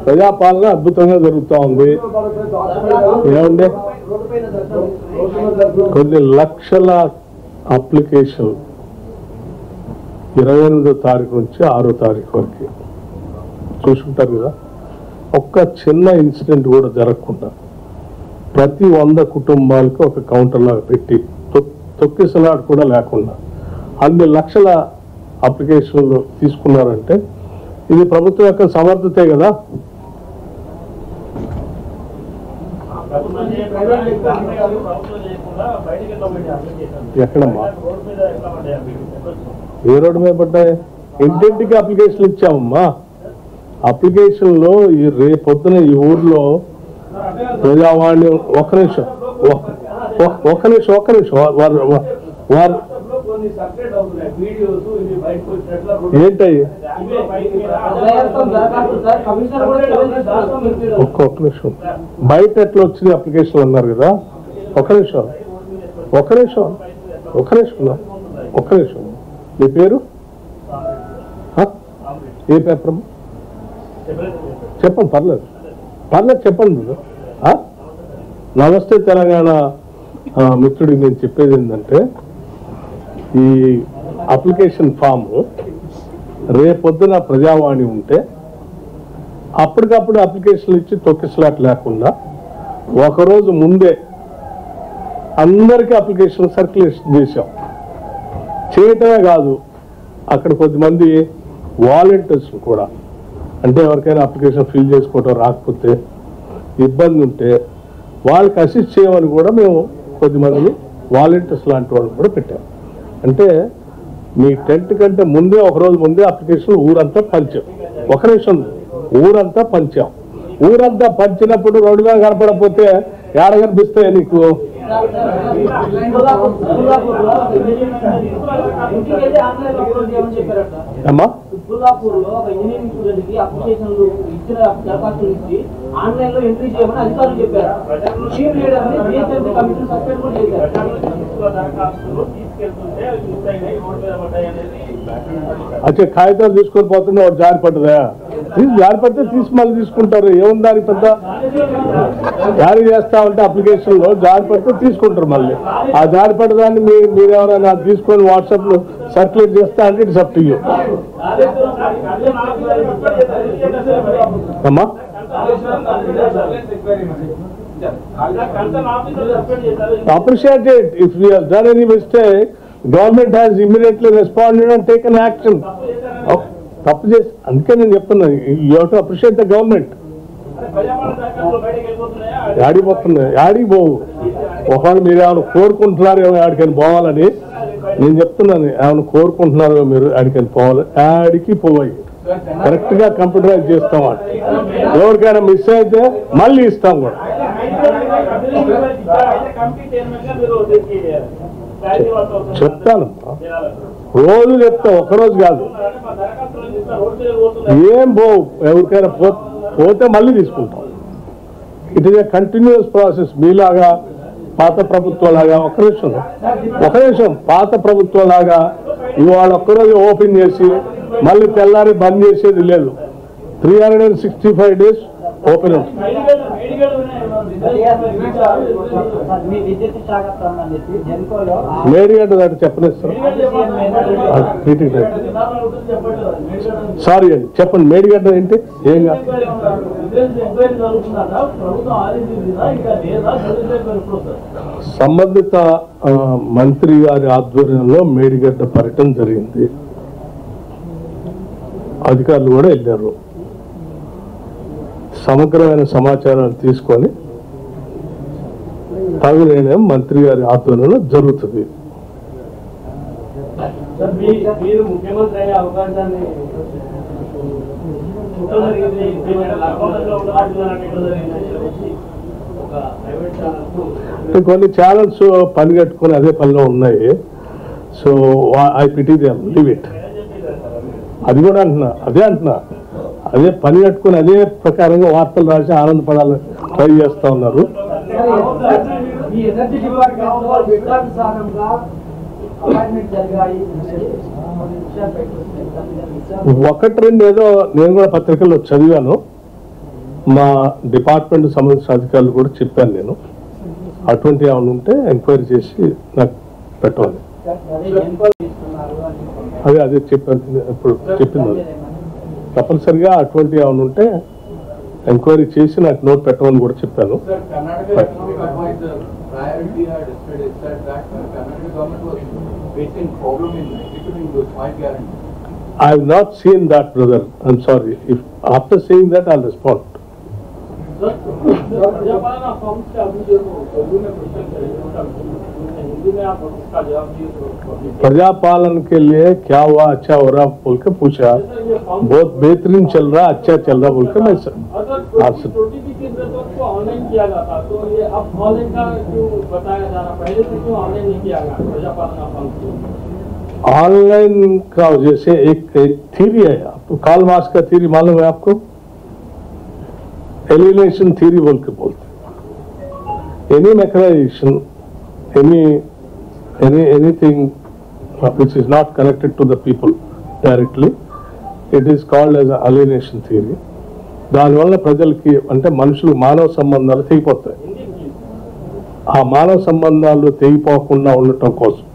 ప్రజాపాలన అద్భుతంగా జరుగుతూ ఉంది. ఏమంటే కొన్ని లక్షల అప్లికేషన్ 28వ తారీఖు నుంచి 6వ తారీఖు వరకు చూసుకుంటారు కదా. ఒక్క చిన్న ఇన్సిడెంట్ కూడా జరగకుండా ప్రతి 100 కుటుంబాలకు ఒక కౌంటర్ లాగా పెట్టి తొక్కిసలాట కూడా లేకుండా అన్ని లక్షల అప్లికేషన్లు తీసుకున్నారంటే ఇది ప్రభుత్వం యొక్క సమర్థతే కదా. ఎక్కడమ్మా ఏ రోడ్డు మీద పడ్డాయి? ఇంటింటికి అప్లికేషన్లు ఇచ్చామమ్మా. అప్లికేషన్లో ఈ రేపొద్దున ఈ ఊర్లో ప్రజావాణి ఒక్క నిమిషం వారు ఏంటయ్యి ఒక్క నిమిషం బయట ఎట్లా వచ్చింది అప్లికేషన్ అన్నారు కదా. ఒక్క నిమిషం మీ పేరు ఏ పేపర్ చెప్పండి? పర్లేదు చెప్పండి. నమస్తే తెలంగాణ మిత్రుడికి నేను చెప్పేది ఏంటంటే ఈ అప్లికేషన్ ఫామ్ రేపొద్దున ప్రజావాణి ఉంటే అప్పటికప్పుడు అప్లికేషన్లు ఇచ్చి తొక్కిసలాట లేకుండా ఒకరోజు ముందే అందరికీ అప్లికేషన్ సర్క్యులేషన్ చేశాం. చేయటమే కాదు, అక్కడ కొద్దిమంది వాలంటీర్స్ కూడా, అంటే ఎవరికైనా అప్లికేషన్ ఫిల్ చేసుకోవటం రాకపోతే ఇబ్బంది ఉంటే వాళ్ళకి అసిస్ట్ చేయమని కూడా మేము కొద్దిమంది వాలంటీర్స్ లాంటి వాళ్ళు కూడా పెట్టాం. అంటే మీ టెంట్ కంటే ముందే ఒకరోజు ముందే అప్లికేషన్ ఊరంతా పంచాం. ఒక నిమిషం ఊరంతా పంచాం. ఊరంతా పంచినప్పుడు రోడ్డు మీద కనపడకపోతే ఏడ కనిపిస్తాయి నీకు? అమ్మా అచ్చా కాగితాలు తీసుకొని పోతుండే వాడు జారి పడ్డదా? జారి పడితే తీసి మళ్ళీ తీసుకుంటారు. ఏముందని పెద్ద జారీ చేస్తా ఉంటే అప్లికేషన్ లో జారి పడితే తీసుకుంటారు. మళ్ళీ ఆ జారి పడ్డదాన్ని మీరు ఎవరైనా తీసుకొని వాట్సాప్ లో సర్క్యులేట్ చేస్తా అంటే ఇట్స్ అప్ టు యూ. అమ్మా appreciate it. If we have done any mistake, government has immediately responded and taken action. తప్పు చేసి అందుకే నేను చెప్తున్నా, you have to appreciate the government. యాడికి పోవు. ఒకవేళ మీరు ఏమైనా కోరుకుంటున్నారు యాడికని పోవాలని నేను చెప్తున్నాను. ఏమైనా కోరుకుంటున్నారో మీరు యాడికని పోవాలి, యాడికి పోవాలి. కరెక్ట్ గా కంప్యూటరైజ్ చేస్తాం. ఎవరికైనా మిస్ అయితే మళ్ళీ ఇస్తాం కూడా. చెప్తానమ్మా, రోజు చెప్తా, ఒక్కరోజు కాదు. ఏం పోవు, ఎవరికైనా పోతే మళ్ళీ తీసుకుంటాం. It is a continuous process. మీలాగా పాత ప్రభుత్వంలాగా ఒక నిమిషం పాత ప్రభుత్వంలాగా ఇవాళ ఒక్కరోజు ఓపెన్ చేసి మళ్ళీ తెల్లారి బంద్ చేసేది లేదు. 365 days ఓపెన్ ఉంటుంది. మేడిగడ్డ దాటి చెప్పనిస్తాం. సారీ అండి, చెప్పండి. మేడిగడ్డ ఏంటి? ఏం కాదు. సంబంధిత మంత్రి గారి ఆధ్వర్యంలో మేడిగడ్డ పర్యటన జరిగింది. అధికారులు కూడా వెళ్ళారు. సమగ్రమైన సమాచారాన్ని తీసుకొని తగు నిర్ణయం మంత్రి గారి ఆధ్వర్యంలో జరుగుతుంది. కొన్ని ఛానల్స్ పని కట్టుకొని అదే పనిలో ఉన్నాయి. So I pity them, leave it. అది కూడా అంటున్నా అదే పని కట్టుకుని అదే ప్రకారంగా వార్తలు రాసి ఆనందపడాలని ట్రై చేస్తా ఉన్నారు. ఒకటి రెండు ఏదో నేను కూడా పత్రికల్లో చదివాను. మా డిపార్ట్మెంట్ సంబంధించిన అధికారులు కూడా చెప్పాను నేను, అటువంటి ఏమైనా ఉంటే ఎంక్వైరీ చేసి నాకు పెట్టాలి. అదే చెప్పాను, ఇప్పుడు చెప్పింది తప్పనిసరిగా అటువంటి ఏమైనా ఉంటే ఎంక్వైరీ చేసి నాకు నోట్ పెట్టమని కూడా చెప్పాను. I have not seen that, brother. I'm sorry. If after seeing that, I'll respond. प्रजापालन के लिए क्या हुआ, अच्छा हो रहा बोल के पूछा, बहुत बेहतरीन चल रहा, अच्छा चल रहा बोल के मैं आपसे ऑनलाइन किया जाता तो ये अब ऑनलाइन का क्यों बताया जा रहा, पहले से क्यों ऑनलाइन नहीं किया गया प्रजापालन अकाउंट? ऑनलाइन का जैसे एक थ्योरी है, आपको कार्ल मार्क्स का थ्योरी मालूम है आपको? एलिनेशन थ्योरी बोल के बोलते हैं. Any mechanization, anything which is not connected to the people directly, it is called as an alienation theory. దానివల్ల ప్రజలకి అంటే మనుషులు మానవ సంబంధాలు తెగిపోతాయి. ఆ మానవ సంబంధాలు తెగిపోకుండా ఉండటం కోసం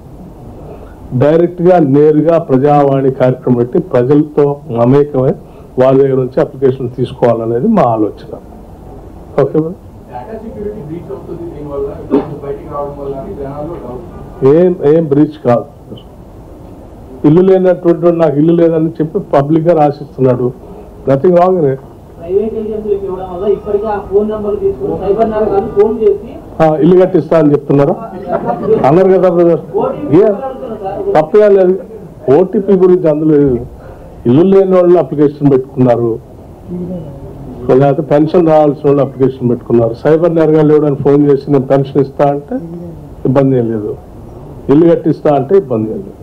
డైరెక్ట్గా నేరుగా ప్రజావాణి కార్యక్రమం పెట్టి ప్రజలతో మమేకమై వాళ్ళ దగ్గర నుంచి అప్లికేషన్ తీసుకోవాలనేది మా ఆలోచన. ఓకే, ఏం బ్రీచ్ కాదు. ఇల్లు లేనటువంటి నాకు ఇల్లు లేదని చెప్పి పబ్లిక్ గా రాసిస్తున్నాడు. Nothing wrong. ఇల్లు కట్టిస్తా అని చెప్తున్నారా? అన్నారు కదా బ్రదర్, తప్పగా లేదు. ఓటీపీ గురించి అందులో ఇల్లు లేని వాళ్ళు అప్లికేషన్ పెట్టుకున్నారు, లేకపోతే పెన్షన్ రావాల్సిన వాళ్ళు అప్లికేషన్ పెట్టుకున్నారు. సైబర్ నేరగాళ్ళు ఎవడని ఫోన్ చేసి నేను పెన్షన్ ఇస్తా అంటే ఇబ్బంది ఏం లేదు, ఇల్లు కట్టిస్తా అంటే ఇబ్బంది ఏం లేదు.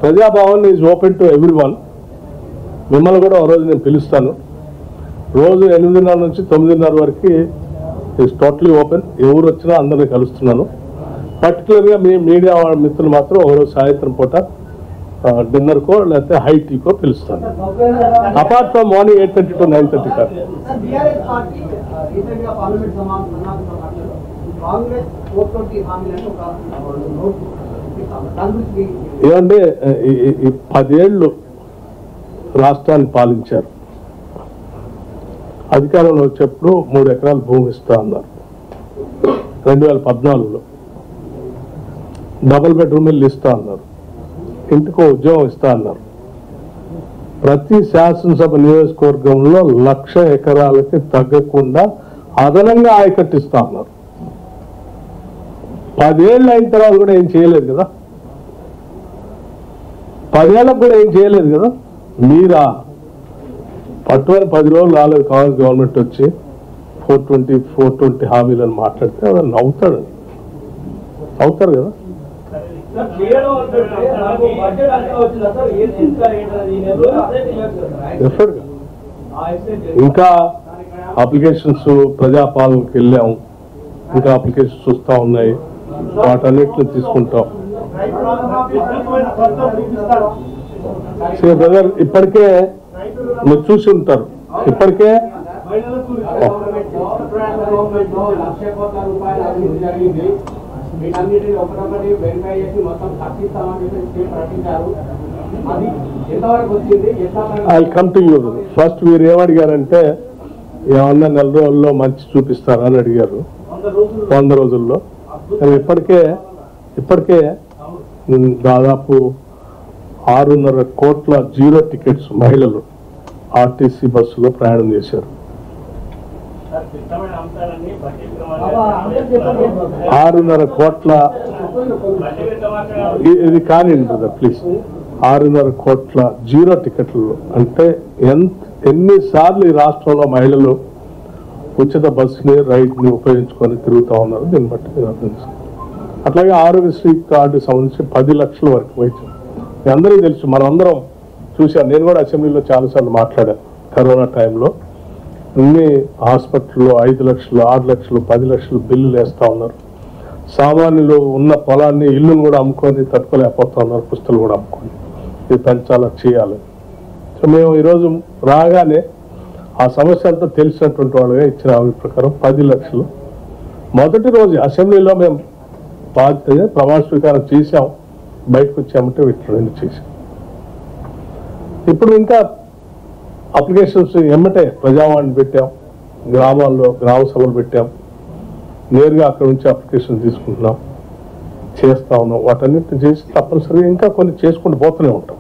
Praja Bhavan is open to everyone. మిమ్మల్ని కూడా ఒక రోజు నేను పిలుస్తాను. రోజు 8:30 నుంచి 9:30 వరకు ఈజ్ టోటలీ ఓపెన్. ఎవరు వచ్చినా అందరినీ కలుస్తున్నాను. పర్టికులర్గా మీ మీడియా మిత్రులు మాత్రం ఒకరోజు సాయంత్రం పూట డిన్నర్కో లేకపోతే హై టీకో పిలుస్తాను. అపార్ట్ ఫ్రమ్ మార్నింగ్ 8:30 to 9:30 కాదు. ఏమంటే 10 ఏళ్ళు రాష్ట్రాన్ని పాలించారు. అధికారంలో వచ్చేప్పుడు 3 ఎకరాల భూమి ఇస్తా అన్నారు. 2014లో డబుల్ బెడ్రూమ్ ఇల్లు ఇస్తా అన్నారు. ఇంటికో ఉద్యోగం ఇస్తా అన్నారు. ప్రతి శాసనసభ నియోజకవర్గంలో 1,00,000 ఎకరాలకి తగ్గకుండా అదనంగా ఆయకట్టిస్తా అన్నారు. 10 ఏళ్ళు అయిన తర్వాత కూడా ఏం చేయలేదు కదా. 10 ఏళ్ళకు కూడా ఏం చేయలేదు కదా. మీరా పట్టుమని 10 రోజులు రాలేదు కాంగ్రెస్ గవర్నమెంట్ వచ్చి 420 హామీలను మాట్లాడితే వాళ్ళు నవ్వుతారు కదా. ఇంకా అప్లికేషన్స్ ప్రజాపాలనకి వెళ్ళాము, ఇంకా అప్లికేషన్స్ వస్తూ ఉన్నాయి. వాటన్నిటిని తీసుకుంటాం. బ్రదర్ ఇప్పటికే మీరు చూసి ఉంటారు. ఇప్పటికే I come to you. First మీరు ఏమడిగారంటే ఏమన్నా 4 రోజుల్లో మంచి చూపిస్తారా అని అడిగారు. 100 రోజుల్లో. ఇప్పటికే దాదాపు 6.5 కోట్ల జీరో టికెట్స్ మహిళలు ఆర్టీసీ బస్సులో ప్రయాణం చేశారు. 6.5 కోట్ల ఇది కానీ బ్రదర్ ప్లీజ్, 6.5 కోట్ల జీరో టికెట్లు అంటే ఎన్నిసార్లు ఈ రాష్ట్రంలో మహిళలు ఉచిత బస్సుని రైడ్ని ఉపయోగించుకొని తిరుగుతూ ఉన్నారు. దీన్ని బట్టి మీరు అర్థం చేసుకోండి. అట్లాగే ఆరోగ్యశ్రీ కార్డు సంబంధించి 10 లక్షల వరకు వైద్యం మీ అందరికీ తెలుసు. మనం అందరం చూశాను. నేను కూడా అసెంబ్లీలో చాలాసార్లు మాట్లాడాను. కరోనా టైంలో అన్ని హాస్పిటల్లో 5 లక్షలు 6 లక్షలు 10 లక్షలు బిల్లులు వేస్తూ ఉన్నారు. సామాన్యులు ఉన్న పొలాన్ని ఇల్లును కూడా అమ్ముకొని తట్టుకోలేకపోతా ఉన్నారు, పుస్తలు కూడా అమ్ముకొని. ఇది పెంచాలా, చేయాలి. సో మేము ఈరోజు రాగానే ఆ సమస్య అంతా తెలిసినటువంటి వాళ్ళుగా ఇచ్చిన హామీ ప్రకారం 10 లక్షలు మొదటి రోజు అసెంబ్లీలో మేము ప్రమాణ స్వీకారం చేశాం. బయటకు వచ్చామంటే వీటిని చేశాం. ఇప్పుడు ఇంకా అప్లికేషన్స్ ఎమ్మటే ప్రజావాణి పెట్టాం, గ్రామాల్లో గ్రామ సభలు పెట్టాం, నేరుగా అక్కడ నుంచి అప్లికేషన్ తీసుకుంటున్నాం, చేస్తా ఉన్నాం. వాటన్నిటిని చేసి తప్పనిసరిగా ఇంకా కొన్ని చేసుకుంటూ పోతూనే ఉంటాం.